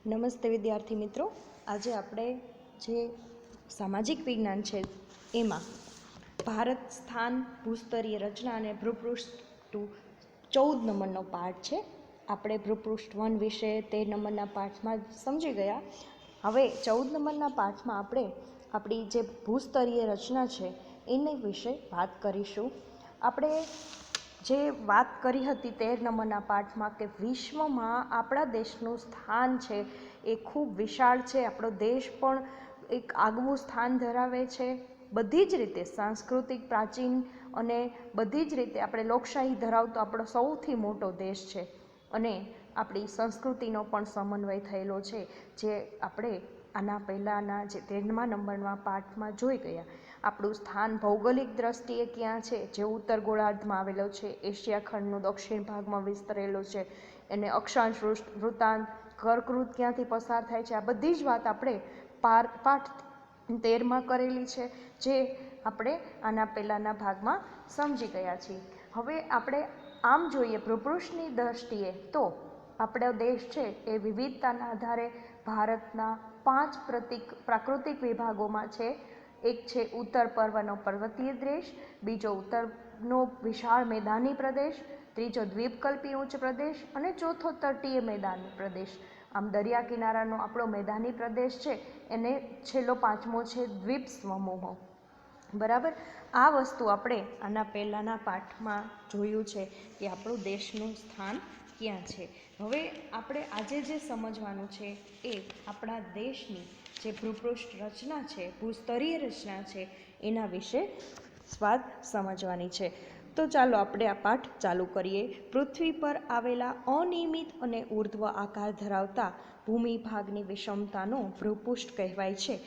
નમસ્તે વિદ્યાર્થી મિત્રો, આજે આપણે જે સામાજિક વિજ્ઞાન છે એમાં ભારત સ્થાન ભૂસ્તરીય રચના અને ભૂપૃષ્ઠ 14 નંબરનો પાઠ છે. આપણે ભૂપૃષ્ઠ 1 વિશે 13 નંબરના પાઠમાં સમજી ગયા. હવે 14 નંબરના પાઠમાં આપણે આપણી જે ભૂસ્તરીય રચના છે એની વિશે વાત કરીશું. આપણે જે વાત કરી હતી 13 નંબરના પાઠમાં કે વિશ્વમાં આપણા દેશનું સ્થાન છે એ ખૂબ વિશાળ છે. આપણો દેશ પણ એક આગવું સ્થાન ધરાવે છે. બધી જ રીતે સાંસ્કૃતિક, પ્રાચીન અને બધી જ રીતે આપણે લોકશાહી ધરાવતો આપણો સૌથી મોટો દેશ છે અને આપણી સંસ્કૃતિનો પણ સમન્વય થયેલો છે, જે આપણે આના પહેલાંના જે 13મા નંબરના પાઠમાં જોઈ ગયા. આપણું સ્થાન ભૌગોલિક દ્રષ્ટિએ ક્યાં છે, જે ઉત્તર ગોળાર્ધમાં આવેલો છે, એશિયા ખંડનું દક્ષિણ ભાગમાં વિસ્તરેલો છે, અને અક્ષાંશ વૃત્તાંત કર્કવૃત ક્યાંથી પસાર થાય છે, આ બધી જ વાત આપણે પાઠ 13માં કરેલી છે, જે આપણે આના પહેલાંના ભાગમાં સમજી ગયા છીએ. હવે આપણે આમ જોઈએ ભૂપૃષ્ઠની દ્રષ્ટિએ તો આપણો દેશ છે એ વિવિધતાના આધારે ભારતના 5 પ્રાકૃતિક વિભાગોમાં છે. એક છે ઉત્તર પર્વનો પર્વતીય દેશ, બીજો ઉત્તરનો વિશાળ મેદાની પ્રદેશ, ત્રીજો દ્વીપકલ્પી ઉચ્ચ પ્રદેશ અને ચોથો તટીય મેદાની પ્રદેશ. આમ દરિયા કિનારાનો આપણો મેદાની પ્રદેશ છે એને છેલ્લો 5મો છે દ્વીપ સમૂહો. બરાબર, આ વસ્તુ આપણે આના પહેલાંના પાઠમાં જોયું છે કે આપણું દેશનું સ્થાન ક્યાં છે. હવે આપણે આજે જે સમજવાનું છે એ આપણા દેશની જે ભૂપૃષ્ઠ રચના છે, ભૂસ્તરીય રચના છે, એના વિશે વાત સમજવાની છે. તો ચાલો આપણે આ પાઠ ચાલુ કરીએ. પૃથ્વી પર આવેલા અનિયમિત અને ઉર્ધ્વ આકાર ધરાવતા ભૂમિભાગની વિષમતાનો ભૂપૃષ્ઠ કહેવાય છે.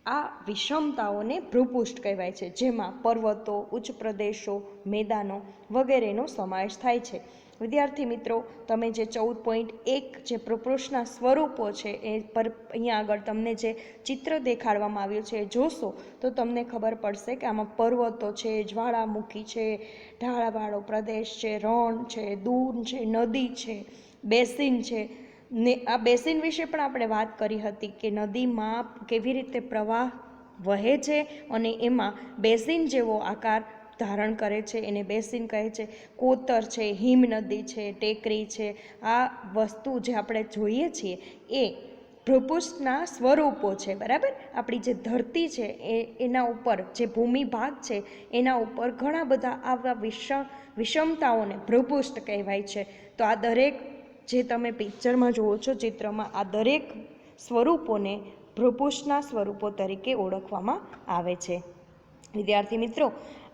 આ વિષમતાઓને ભૂપૃષ્ઠ કહેવાય છે, જેમાં પર્વતો, ઉચ્ચ પ્રદેશો, મેદાનો વગેરેનો સમાવેશ થાય છે. વિદ્યાર્થી મિત્રો, તમે જે 14.1 જે ભૂપૃષ્ઠના સ્વરૂપો છે એ પર અહીંયા આગળ તમને જે ચિત્ર દેખાડવામાં આવ્યું છે એ જોશો તો તમને ખબર પડશે કે આમાં પર્વતો છે, જ્વાળામુખી છે, ઢાળવાળો પ્રદેશ છે, રણ છે, દૂન છે, નદી છે, બેસિન છે. ને આ બેસિન વિશે પણ આપણે વાત કરી હતી કે નદીમાં કેવી રીતે પ્રવાહ વહે છે અને એમાં બેસિન જેવો આકાર ધારણ કરે છે, એને બેસિન કહે છે. કોતર છે, હિમનદી છે, ટેકરી છે, આ વસ્તુ જે આપણે જોઈએ છીએ એ ભૂપૃષ્ઠના સ્વરૂપો છે. બરાબર, આપણી જે ધરતી છે એના ઉપર જે ભૂમિભાગ છે એના ઉપર ઘણા બધા આવા વિષમતાઓને ભૂપૃષ્ઠ કહેવાય છે. તો આ દરેક જે તમે પિક્ચરમાં જુઓ છો, ચિત્રમાં, આ દરેક સ્વરૂપોને ભૂપૃષ્ઠના સ્વરૂપો તરીકે ઓળખવામાં આવે છે. વિદ્યાર્થી મિત્રો,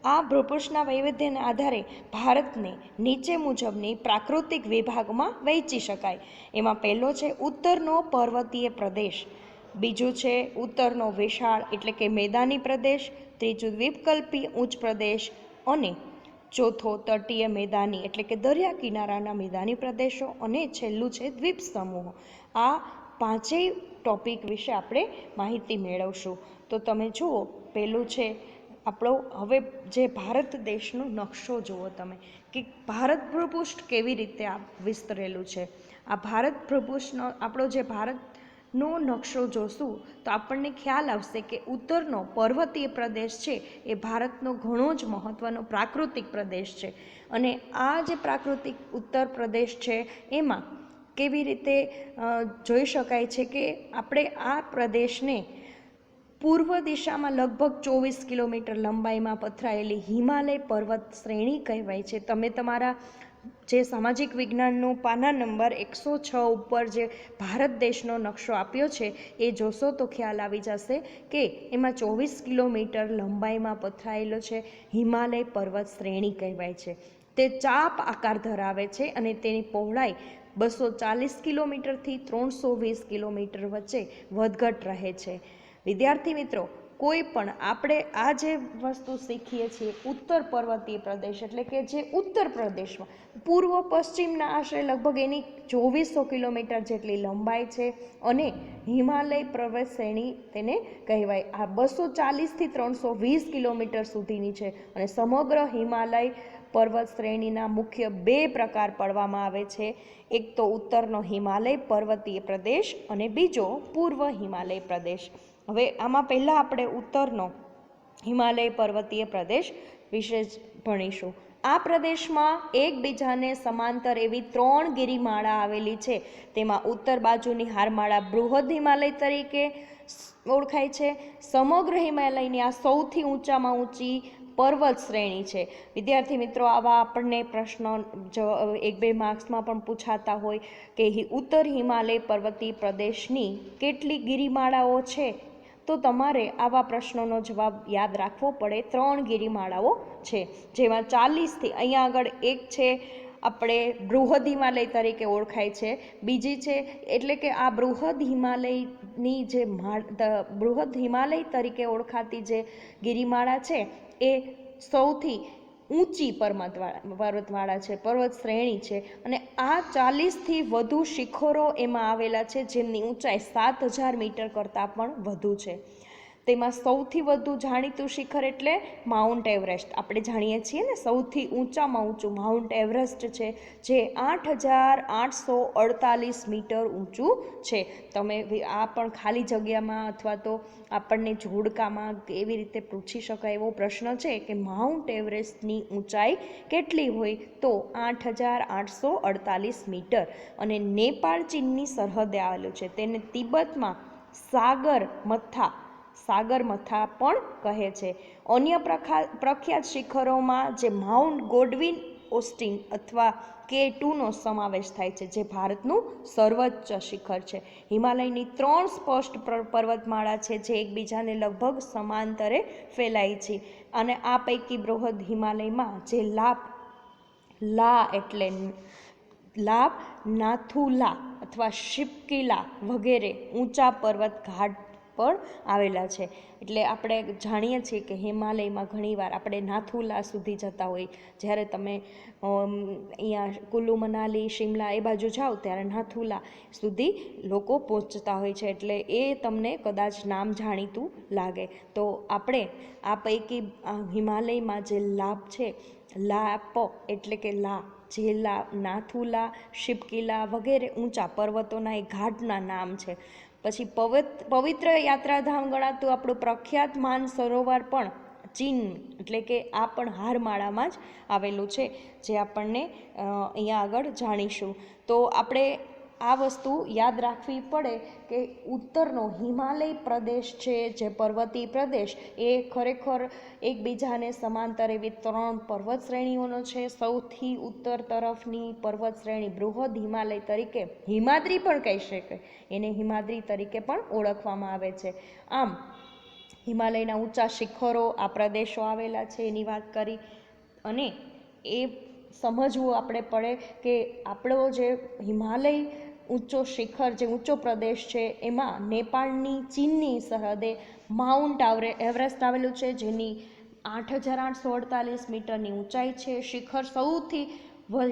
આ ભૂપૃષ્ઠના વૈવિધ્યના આધારે ભારતને નીચે મુજબની પ્રાકૃતિક વિભાગમાં વહેંચી શકાય. એમાં પહેલો છે ઉત્તરનો પર્વતીય પ્રદેશ, બીજું છે ઉત્તરનો વિશાળ એટલે કે મેદાની પ્રદેશ, ત્રીજું દ્વીપકલ્પી ઉચ્ચ પ્રદેશ અને ચોથો તટીય મેદાની એટલે કે દરિયા કિનારાના મેદાની પ્રદેશો અને છેલ્લું છે દ્વીપ સમૂહો. આ પાંચેય ટોપિક વિશે આપણે માહિતી મેળવશું. તો તમે જુઓ, પહેલું છે આપણો હવે જે ભારત દેશનો નકશો જુઓ તમે કે ભારત ભૂપૃષ્ઠ કેવી રીતે આ વિસ્તરેલું છે. આ ભારત ભૂપૃષ્ઠનો આપણો જે ભારતનો નકશો જોશું તો આપણને ખ્યાલ આવશે કે ઉત્તરનો પર્વતીય પ્રદેશ છે એ ભારતનો ઘણો જ મહત્ત્વનો પ્રાકૃતિક પ્રદેશ છે. અને આ જે પ્રાકૃતિક ઉત્તર પ્રદેશ છે એમાં કેવી રીતે જોઈ શકાય છે કે આપણે આ પ્રદેશને પૂર્વ દિશામાં લગભગ 24 કિલોમીટર લંબાઈમાં પથરાયેલી હિમાલય પર્વત શ્રેણી કહેવાય છે. તમે તમારા જે સામાજિક વિજ્ઞાનનું પાના નંબર 106 ઉપર જે ભારત દેશનો નકશો આપ્યો છે એ જોશો તો ખ્યાલ આવી જશે કે એમાં 24 કિલોમીટર લંબાઈમાં પથરાયેલો છે હિમાલય પર્વત શ્રેણી કહેવાય છે. તે ચાપ આકાર ધરાવે છે અને તેની પહોળાઈ 240 કિલોમીટરથી 320 કિલોમીટર વચ્ચે વધઘટ રહે છે. વિદ્યાર્થી મિત્રો, કોઈ પણ આપણે આ જે વસ્તુ શીખીએ છીએ ઉત્તર પર્વતીય પ્રદેશ એટલે કે જે ઉત્તર પ્રદેશમાં પૂર્વ પશ્ચિમના આશરે લગભગ એની 2400 કિલોમીટર જેટલી લંબાઈ છે અને હિમાલય પર્વત શ્રેણી તેને કહેવાય. આ 240થી 320 કિલોમીટર સુધીની છે અને સમગ્ર હિમાલય પર્વત શ્રેણીના મુખ્ય બે પ્રકાર પાડવામાં આવે છે. એક તો ઉત્તરનો હિમાલય પર્વતીય પ્રદેશ અને બીજો પૂર્વ હિમાલય પ્રદેશ. હવે આમાં પહેલાં આપણે ઉત્તરનો હિમાલય પર્વતીય પ્રદેશ વિશે ભણીશું. આ પ્રદેશમાં એકબીજાને સમાંતર એવી 3 ગિરિમાળા આવેલી છે. તેમાં ઉત્તર બાજુની હારમાળા બૃહદ હિમાલય તરીકે ઓળખાય છે. સમગ્ર હિમાલયની આ સૌથી ઊંચામાં ઊંચી પર્વત શ્રેણી છે. વિદ્યાર્થી મિત્રો, આવા આપણને પ્રશ્નો 1-2 માર્ક્સમાં પણ પૂછાતા હોય કે ઉત્તર હિમાલય પર્વતીય પ્રદેશની કેટલી ગિરિમાળાઓ છે, તો તમારે આવા પ્રશ્નોનો જવાબ યાદ રાખવો પડે. 3 ગિરિમાળાઓ છે, જેમાં 40થી અહીંયા આગળ એક છે આપણે બૃહદ હિમાલય તરીકે ઓળખાય છે, બીજી છે એટલે કે આ બૃહદ હિમાલયની જે બૃહદ હિમાલય તરીકે ઓળખાતી જે ગિરિમાળા છે એ સૌથી ઊંચી પર્વતમાળા છે, પર્વત શ્રેણી છે. અને આ 40થી વધુ શિખરો એમાં આવેલા છે, જેમની ઊંચાઈ 7000 મીટર કરતાં પણ વધુ છે. તેમાં સૌથી વધુ જાણીતું શિખર એટલે માઉન્ટ એવરેસ્ટ. આપણે જાણીએ છીએ ને, સૌથી ઊંચામાં ઊંચું માઉન્ટ એવરેસ્ટ છે, જે 8848 મીટર ઊંચું છે. તમે આ પણ ખાલી જગ્યામાં અથવા તો આપણને જોડકામાં એવી રીતે પૂછી શકાય એવો પ્રશ્ન છે કે માઉન્ટ એવરેસ્ટની ઊંચાઈ કેટલી હોય, તો 8848 મીટર. અને નેપાળ ચીનની સરહદે આવેલું છે. તેને તિબેતમાં સાગરમથા પણ કહે છે. અન્ય પ્રખ્યાત શિખરોમાં જે માઉન્ટ ગોડવિન ઓસ્ટિન અથવા K2નો સમાવેશ થાય છે, જે ભારતનું સર્વોચ્ચ શિખર છે. હિમાલયની 3 સ્પષ્ટ પર્વતમાળા છે, જે એકબીજાને લગભગ સમાંતરે ફેલાય છે. અને આ પૈકી બૃહદ હિમાલયમાં જે નાથુલા અથવા શિપકીલા વગેરે ઊંચા પર્વત ઘાટ પણ આવેલા છે. એટલે આપણે જાણીએ છીએ કે હિમાલયમાં ઘણીવાર આપણે નાથુલા સુધી જતા હોય. જ્યારે તમે અહીંયા કુલ્લુ મનાલી શિમલા એ બાજુ જાઓ ત્યારે નાથુલા સુધી લોકો પહોંચતા હોય છે. એટલે એ તમને કદાચ નામ જાણીતું લાગે. તો આપણે આ પૈકી હિમાલયમાં જે લાભ છે, નાથુલા, શિપકીલા વગેરે ઊંચા પર્વતોના એ ઘાટના નામ છે. પછી પવિત્ર યાત્રાધામ ગણાતું આપણું પ્રખ્યાત માનસરોવર પણ ચીન એટલે કે આ પણ હારમાળામાં જ આવેલું છે, જે આપણને અહીંયા આગળ જાણીશું. તો આપણે આ વસ્તુ યાદ રાખવી પડે કે ઉત્તરનો હિમાલય પ્રદેશ છે, જે પર્વતીય પ્રદેશ, એ ખરેખર એકબીજાને સમાંતર એવી 3 પર્વત શ્રેણીઓનો છે. સૌથી ઉત્તર તરફની પર્વત શ્રેણી બૃહદ હિમાલય તરીકે હિમાદ્રી પણ કહી શકાય, એને હિમાદ્રી તરીકે પણ ઓળખવામાં આવે છે. આમ હિમાલયના ઊંચા શિખરો આ પ્રદેશો આવેલા છે એની વાત કરી. અને એ સમજવું આપણે પડે કે આપણો જે હિમાલય ઊંચો શિખર, જે ઊંચો પ્રદેશ છે, એમાં નેપાળની ચીનની સરહદે માઉન્ટ એવરેસ્ટ આવેલું છે, જેની 8848 મીટરની ઊંચાઈ છે. શિખર સૌથી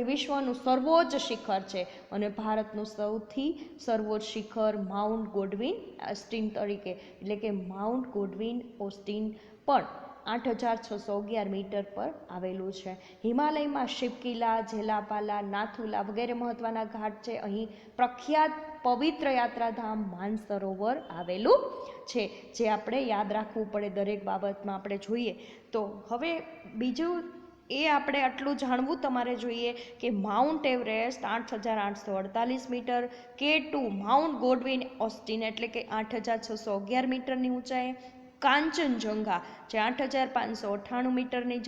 વિશ્વનું સર્વોચ્ચ શિખર છે. અને ભારતનું સૌથી સર્વોચ્ચ શિખર માઉન્ટ ગોડવિન ઓસ્ટિન તરીકે, એટલે કે માઉન્ટ ગોડવિન ઓસ્ટિન પણ 8611 મીટર પર આવેલું છે. હિમાલયમાં શિપકીલા, જેલાપાલા, નાથુલા વગેરે મહત્વના ઘાટ છે. અહીં પ્રખ્યાત પવિત્ર યાત્રાધામ માનસરોવર આવેલું છે, જે આપણે યાદ રાખવું પડે દરેક બાબતમાં આપણે જોઈએ. તો હવે બીજું એ આપણે આટલું જાણવું તમારે જોઈએ કે Mount Everest 8848 metre, K2 Mount Godwin Austen એટલે કે 8611 મીટરની ઊંચાઈ, કાંચનજંઘા જે 8598 મીટરની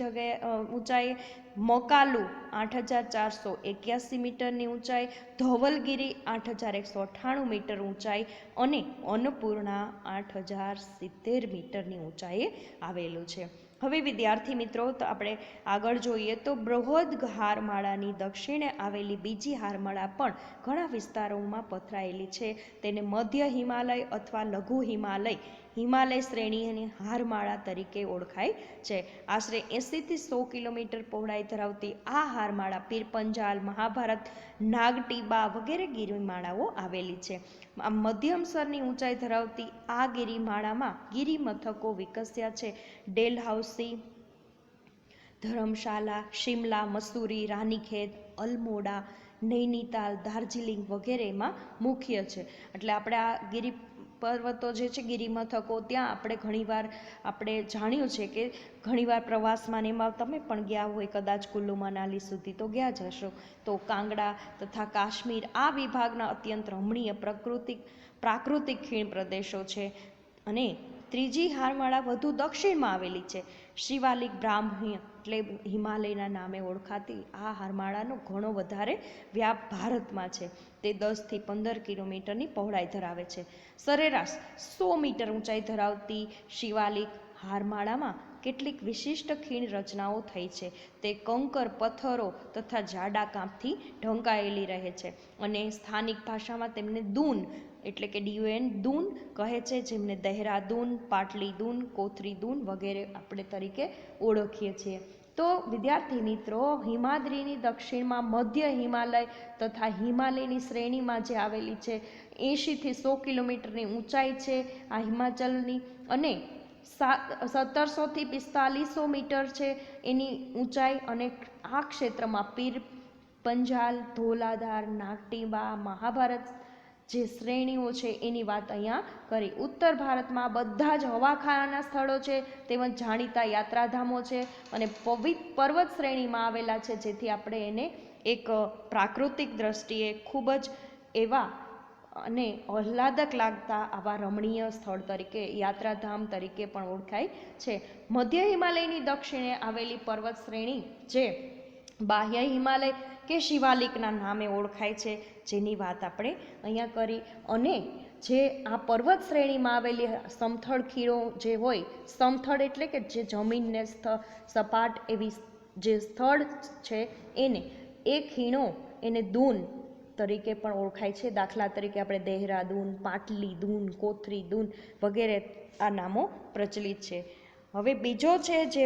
ઊંચાઈ, મકાલુ 8481 મીટરની ઊંચાઈ, ધવલગીરી 8198 મીટર ઊંચાઈ અને અન્નપૂર્ણા 8070 મીટરની ઊંચાઈએ આવેલું છે. હવે વિદ્યાર્થી મિત્રો, તો આપણે આગળ જોઈએ તો બૃહદ હારમાળાની દક્ષિણે આવેલી બીજી હારમાળા પણ ઘણા વિસ્તારોમાં પથરાયેલી છે. તેને મધ્ય હિમાલય અથવા લઘુ હિમાલય શ્રેણીની હારમાળા તરીકે ઓળખાય છે. આશરે 80થી 100 કિલોમીટર પહોળાઈ ધરાવતી આ હારમાળા પીરપંજાલ, મહાભારત, નાગટીબા વગેરે ગિરિમાળાઓ આવેલી છે. આ મધ્યમ સ્તરની ઊંચાઈ ધરાવતી આ ગિરિમાળામાં ગિરિમથકો વિકસ્યા છે. ડેલહાઉસી, ધર્મશાલા, શિમલા, મસૂરી, રાનીખેત, અલમોડા, નૈનીતાલ, દાર્જિલિંગ વગેરેમાં મુખ્ય છે. એટલે આપણે આ ગિરિ પર્વતો જે છે, ગિરિમથકો, ત્યાં આપણે ઘણીવાર આપણે જાણ્યું છે કે ઘણીવાર પ્રવાસમાં એમાં તમે પણ ગયા હોય કદાચ, કુલ્લુ મનાલી સુધી તો ગયા જ હશો. તો કાંગડા તથા કાશ્મીર આ વિભાગના અત્યંત રમણીય પ્રાકૃતિક ખીણ પ્રદેશો છે. અને ત્રીજી હારમાળા વધુ દક્ષિણમાં આવેલી છે. શિવાલિક બ્રાહ્મણી એટલે હિમાલયના નામે ઓળખાતી આ હારમાળાનો ઘણો વધારે વ્યાપ ભારતમાં છે. તે 10થી 15 કિલોમીટરની પહોળાઈ ધરાવે છે. સરેરાશ 100 મીટર ઊંચાઈ ધરાવતી શિવાલિક હારમાળામાં કેટલીક વિશિષ્ટ ખીણ રચનાઓ થઈ છે. તે કંકર, પથ્થરો તથા જાડા કાંપથી ઢંકાયેલી રહે છે અને સ્થાનિક ભાષામાં તેમને દૂન એટલે કે DUN દૂન કહે છે, જેમને દહેરાદૂન, પાટલી દૂન, કોથરી દૂન વગેરે આપણે તરીકે ઓળખીએ છીએ. તો વિદ્યાર્થી મિત્રો, હિમાદ્રીની દક્ષિણમાં મધ્ય હિમાલય તથા હિમાલયની શ્રેણીમાં જે આવેલી છે, 80થી 100 કિલોમીટરની ઊંચાઈ છે આ હિમાચલની, અને 1700થી 4500 મીટર છે એની ઊંચાઈ. અને આ ક્ષેત્રમાં પીર પંજાલ, ધોલાધાર, નાગટીબા, મહાભારત જે શ્રેણીઓ છે એની વાત અહીંયા કરી. ઉત્તર ભારતમાં બધા જ હવાખાના સ્થળો છે તેમજ જાણીતા યાત્રાધામો છે અને પર્વત શ્રેણીમાં આવેલા છે, જેથી આપણે એને એક પ્રાકૃતિક દ્રષ્ટિએ ખૂબ જ એવા અને આહ્લાદક લાગતા આવા રમણીય સ્થળ તરીકે, યાત્રાધામ તરીકે પણ ઓળખાય છે. મધ્ય હિમાલયની દક્ષિણે આવેલી પર્વત શ્રેણી જે બાહ્ય હિમાલય કે શિવાલિકના નામે ઓળખાય છે, જેની વાત આપણે અહીંયા કરી. અને જે આ પર્વત શ્રેણીમાં આવેલી સમથળ ખીણો જે હોય, સમથળ એટલે કે જે જમીનને સપાટ એવી જે સ્થળ છે એને એ ખીણો એને દૂન તરીકે પણ ઓળખાય છે. દાખલા તરીકે આપણે દહેરાદૂન, પાટલી દૂન, કોથરી દૂન વગેરે આ નામો પ્રચલિત છે. હવે બીજો છે જે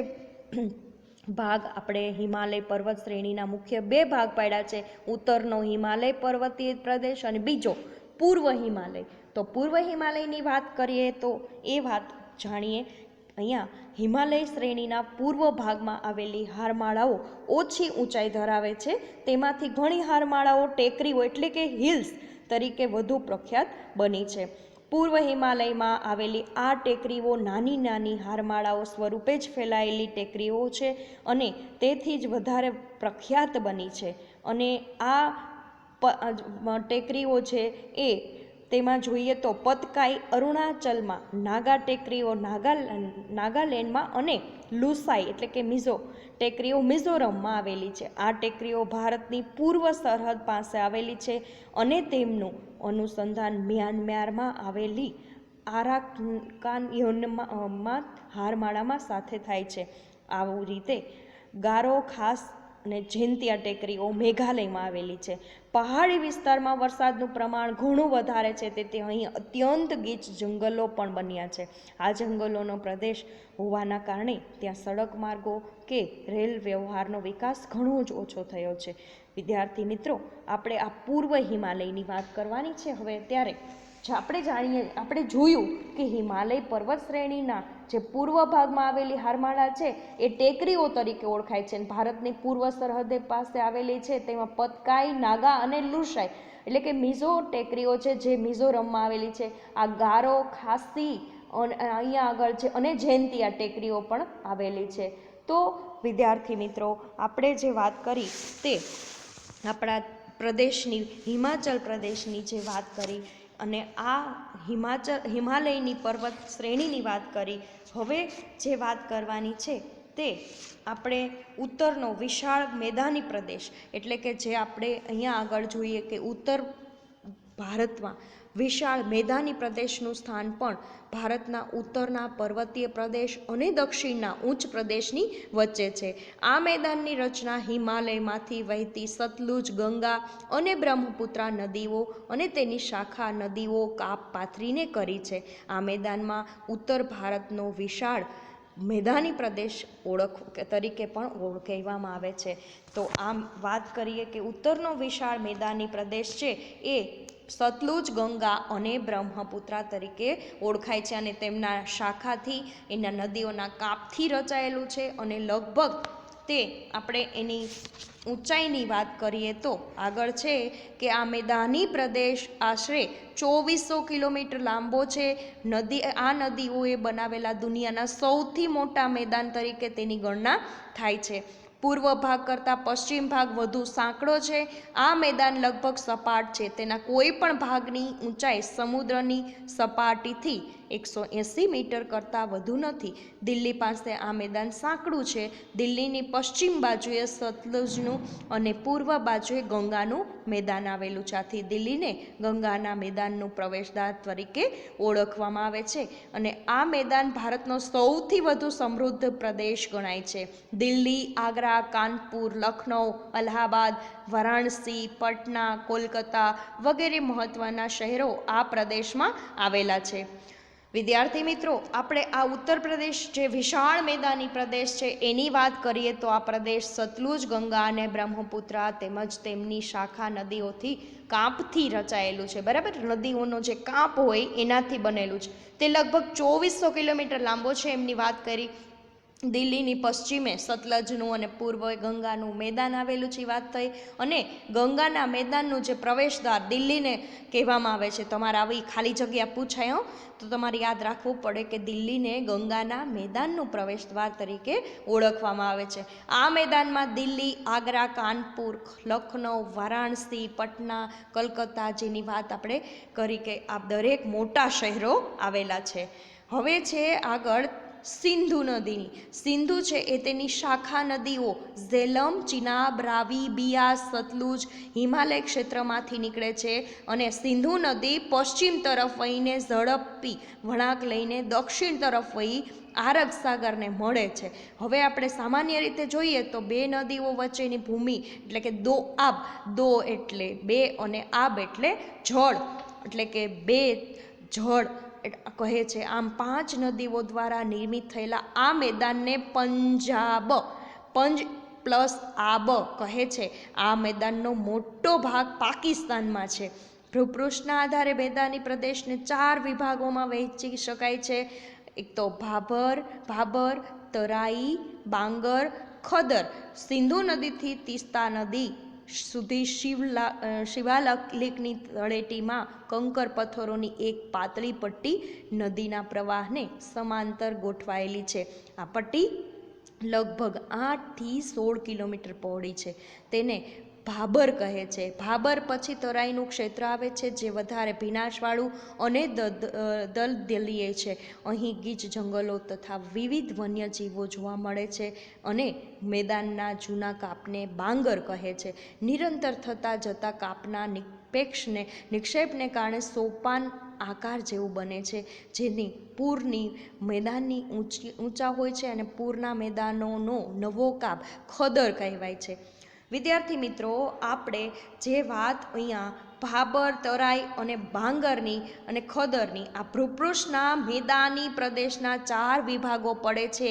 ભાગ આપણે હિમાલય પર્વત શ્રેણીના મુખ્ય 2 ભાગ પાડ્યા છે. ઉત્તરનો હિમાલય પર્વતીય પ્રદેશ અને બીજો પૂર્વ હિમાલય. તો પૂર્વ હિમાલયની વાત કરીએ તો એ વાત જાણીએ. અહીંયા હિમાલય શ્રેણીના પૂર્વ ભાગમાં આવેલી હારમાળાઓ ઓછી ઊંચાઈ ધરાવે છે. તેમાંથી ઘણી હારમાળાઓ ટેકરીઓ એટલે કે હિલ્સ તરીકે વધુ પ્રખ્યાત બની છે. પૂર્વ હિમાલયમાં આવેલી આ ટેકરીઓ નાની નાની હારમાળાઓ સ્વરૂપે જ ફેલાયેલી ટેકરીઓ છે અને તેથી જ વધારે પ્રખ્યાત બની છે. અને આ ટેકરીઓ છે એ તેમાં જોઈએ તો પતકાઈ અરુણાચલમાં, નાગા ટેકરીઓ નાગાલેન્ડમાં અને લુસાઈ એટલે કે મિઝો ટેકરીઓ મિઝોરમમાં આવેલી છે. આ ટેકરીઓ ભારતની પૂર્વ સરહદ પાસે આવેલી છે અને તેમનું અનુસંધાન મ્યાનમારમાં આવેલી આરાકાનયોનમાં હારમાળામાં સાથે થાય છે. આવી રીતે ગારો, ખાસ અને જેન્તિયા ટેકરીઓ મેઘાલયમાં આવેલી છે. પહાડી વિસ્તારમાં વરસાદનું પ્રમાણ ઘણું વધારે છે, તેથી અહીં અત્યંત ગીચ જંગલો પણ બન્યા છે. આ જંગલોનો પ્રદેશ હોવાના કારણે ત્યાં સડક માર્ગો કે રેલ વ્યવહારનો વિકાસ ઘણો જ ઓછો થયો છે. વિદ્યાર્થી મિત્રો, આપણે આ પૂર્વ હિમાલયની વાત કરવાની છે. હવે ત્યારે આપણે જોયું કે હિમાલય પર્વત શ્રેણીના જે પૂર્વ ભાગમાં આવેલી હારમાળા છે એ ટેકરીઓ તરીકે ઓળખાય છે. ભારતની પૂર્વ સરહદે પાસે આવેલી છે. તેમાં પતકાઈ, નાગા અને લુસાઈ એટલે કે મિઝો ટેકરીઓ છે જે મિઝોરમમાં આવેલી છે. આ ગારો, ખાસી અહીંયા આગળ છે અને જેન્તિયા ટેકરીઓ પણ આવેલી છે. તો વિદ્યાર્થી મિત્રો, આપણે જે વાત કરી તે આપણા પ્રદેશની, હિમાચલ પ્રદેશની જે વાત કરી અને આ હિમાલયની પર્વત શ્રેણીની વાત કરી. હવે જે વાત કરવાની છે તે આપણે ઉત્તરનો વિશાળ મેદાની પ્રદેશ એટલે કે જે આપણે અહીંયા આગળ જોઈએ કે ઉત્તર ભારતમાં વિશાળ મેદાની પ્રદેશનું સ્થાન પણ ભારતના ઉત્તરના પર્વતીય પ્રદેશ અને દક્ષિણના ઉચ્ચ પ્રદેશની વચ્ચે છે. આ મેદાનની રચના હિમાલયમાંથી વહેતી સતલુજ, ગંગા અને બ્રહ્મપુત્રા નદીઓ અને તેની શાખા નદીઓ કાપ પાથરીને કરી છે. આ મેદાનમાં ઉત્તર ભારતનો વિશાળ મેદાની પ્રદેશ તરીકે પણ ઓળખવામાં આવે છે. તો આમ વાત કરીએ કે ઉત્તરનો વિશાળ મેદાની પ્રદેશ છે એ સતલુજ, ગંગા અને બ્રહ્મપુત્રા તરીકે ઓળખાય છે અને તેમના શાખાથી, એના નદીઓના કાપથી રચાયેલું છે અને લગભગ તે આપણે એની ઊંચાઈની વાત કરીએ તો આગળ છે કે આ મેદાની પ્રદેશ આશરે 2400 કિલોમીટર લાંબો છે. આ નદીઓએ બનાવેલા દુનિયાના સૌથી મોટા મેદાન તરીકે તેની ગણના થાય છે. પૂર્વ ભાગ કરતાં પશ્ચિમ ભાગ વધુ સાંકડો છે. આ મેદાન લગભગ સપાટ છે. તેના કોઈ પણ ભાગની ઊંચાઈ સમુદ્રની સપાટીથી 180 મીટર કરતાં વધુ નથી. દિલ્હી પાસે આ મેદાન સાંકડું છે. દિલ્હીની પશ્ચિમ બાજુએ સતલુજનું અને પૂર્વ બાજુએ ગંગાનું મેદાન આવેલું છે. આથી દિલ્હીને ગંગાના મેદાનનું પ્રવેશદ્વાર તરીકે ઓળખવામાં આવે છે. અને આ મેદાન ભારતનો સૌથી વધુ સમૃદ્ધ પ્રદેશ ગણાય છે. દિલ્હી, આગ્રા, કાનપુર, લખનઉ, અલ્હાબાદ, વારાણસી, પટના, કોલકાતા વગેરે મહત્ત્વના શહેરો આ પ્રદેશમાં આવેલા છે. વિદ્યાર્થી મિત્રો, આપણે આ ઉત્તર પ્રદેશ જે વિશાળ મેદાની પ્રદેશ છે એની વાત કરીએ તો આ પ્રદેશ સતલુજ, ગંગા અને બ્રહ્મપુત્રા તેમજ તેમની શાખા નદીઓથી કાંપથી રચાયેલું છે. બરાબર, નદીઓનો જે કાંપ હોય એનાથી બનેલું છે. તે લગભગ 2400 કિલોમીટર લાંબો છે એમની વાત કરી. દિલ્હીની પશ્ચિમે સતલજનું અને પૂર્વે ગંગાનું મેદાન આવેલું છે વાત થઈ. અને ગંગાના મેદાનનું જે પ્રવેશદ્વાર દિલ્હીને કહેવામાં આવે છે. તમારે આવી ખાલી જગ્યા પૂછાય તો તમારે યાદ રાખવું પડે કે દિલ્હીને ગંગાના મેદાનનું પ્રવેશદ્વાર તરીકે ઓળખવામાં આવે છે. આ મેદાનમાં દિલ્હી, આગ્રા, કાનપુર, લખનઉ, વારાણસી, પટના, કલકત્તા જેની વાત આપણે કરી કે આ દરેક મોટા શહેરો આવેલા છે. હવે છે આગળ સિંધુ નદીની. સિંધુ છે એ તેની શાખા નદીઓ ઝેલમ, ચિનાબ, રાવી, બિયાસ, સતલુજ હિમાલય ક્ષેત્રમાંથી નીકળે છે. અને સિંધુ નદી પશ્ચિમ તરફ વહીને ઝડપી વળાંક લઈને દક્ષિણ તરફ વહી આરબ સાગરને મળે છે. હવે આપણે સામાન્ય રીતે જોઈએ તો બે નદીઓ વચ્ચેની ભૂમિ એટલે કે દો આબ, દો એટલે બે અને આબ એટલે જળ, એટલે કે બે જળ કહે છે. આમ 5 નદીઓ દ્વારા નિર્મિત થયેલા આ મેદાનને પંજાબ, પંજ પ્લસ આબ કહે છે. આ મેદાનનો મોટો ભાગ પાકિસ્તાનમાં છે. ભૂપૃષ્ઠના આધારે મેદાની પ્રદેશને 4 વિભાગોમાં વહેંચી શકાય છે. એક તો ભાબર, તરાઈ, બાંગર, ખદર. સિંધુ નદીથી તીસ્તા નદી સુધી શિવાલિકની તળેટીમાં કંકર પથ્થરોની એક પાતળી પટ્ટી નદીના પ્રવાહને સમાંતર ગોઠવાયેલી છે. આ પટ્ટી લગભગ 8 થી 16 કિલોમીટર પહોળી છે. તેને ભાબર કહે છે. ભાબર પછી તરાઈનું ક્ષેત્ર આવે છે જે વધારે ભીનાશવાળું અને દલદલીય છે. અહીં ગીચ જંગલો તથા વિવિધ વન્યજીવો જોવા મળે છે. અને મેદાનના જૂના કાપને બાંગર કહે છે. નિરંતર થતા જતા કાપના નિક્ષેપને કારણે સોપાન આકાર જેવું બને છે. જેની પૂરની મેદાનની ઊંચા હોય છે અને પૂરના મેદાનોનો નવો કાપ ખદર કહેવાય છે. વિદ્યાર્થી મિત્રો, આપણે જે વાત અહીંયા ભાબર, તરાઈ અને બાંગરની અને ખદરની આ ભૂપૃષ્ઠના મેદાની પ્રદેશના 4 વિભાગો પડે છે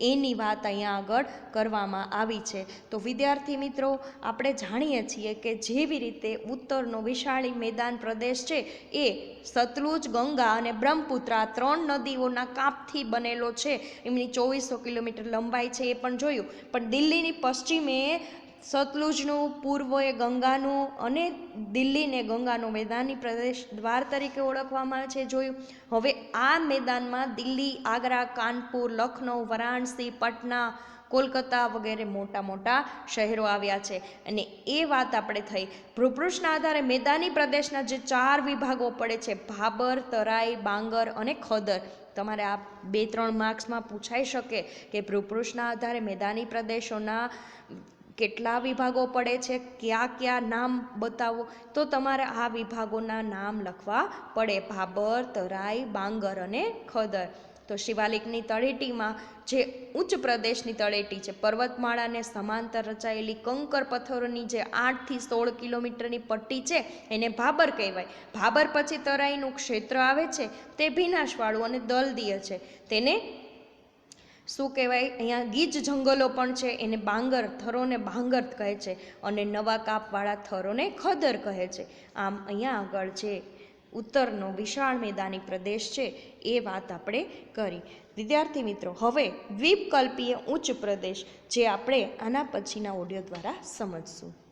એની વાત અહીંયા આગળ કરવામાં આવી છે. તો વિદ્યાર્થી મિત્રો, આપણે જાણીએ છીએ કે જેવી રીતે ઉત્તરનો વિશાળી મેદાન પ્રદેશ છે એ સતલુજ, ગંગા અને બ્રહ્મપુત્રા 3 નદીઓના કાપથી બનેલો છે. એમની 2400 કિલોમીટર લંબાઈ છે એ પણ જોયું. પણ દિલ્હીની પશ્ચિમે સતલુજનું, પૂર્વે ગંગાનું અને દિલ્હીને ગંગાનો મેદાની પ્રદેશ દ્વાર તરીકે ઓળખવામાં આવે છે જોયું. હવે આ મેદાનમાં દિલ્હી, આગ્રા, કાનપુર, લખનઉ, વારાણસી, પટના, કોલકાતા વગેરે મોટા મોટા શહેરો આવ્યા છે. અને એ વાત આપણે થઈ. ભૂપૃષ્ઠના આધારે મેદાની પ્રદેશના જે 4 વિભાગો પડે છે ભાબર, તરાઈ, બાંગર અને ખદર. તમારે આ 2-3 માર્ક્સમાં પૂછાઈ શકે કે ભૂપૃષ્ઠના આધારે મેદાની પ્રદેશોના કેટલા વિભાગો પડે છે, કયા નામ બતાવો. તો તમારે આ વિભાગોના નામ લખવા પડે: ભાબર, તરાઈ, બાંગર અને ખદર. તો શિવાલિકની તળેટીમાં જે ઉચ્ચ પ્રદેશની તળેટી છે, પર્વતમાળાને સમાંતર રચાયેલી કંકર પથ્થરોની જે 8 થી 16 કિલોમીટરની પટ્ટી છે એને ભાબર કહેવાય. ભાબર પછી તરાઈનું ક્ષેત્ર આવે છે તે ભીનાશવાળું અને દલદીય છે. તેને શું કહેવાય? અહીંયા ગીચ જંગલો પણ છે એને બાંગર, થરોને બાંગર કહે છે. અને નવા કાપવાળા થરોને ખદર કહે છે. આમ અહીંયા આગળ છે ઉત્તરનો વિશાળ મેદાની પ્રદેશ છે એ વાત આપણે કરી. વિદ્યાર્થી મિત્રો, હવે દ્વીપકલ્પીય ઉચ્ચ પ્રદેશ જે આપણે આના પછીના ઓડિયો દ્વારા સમજશું.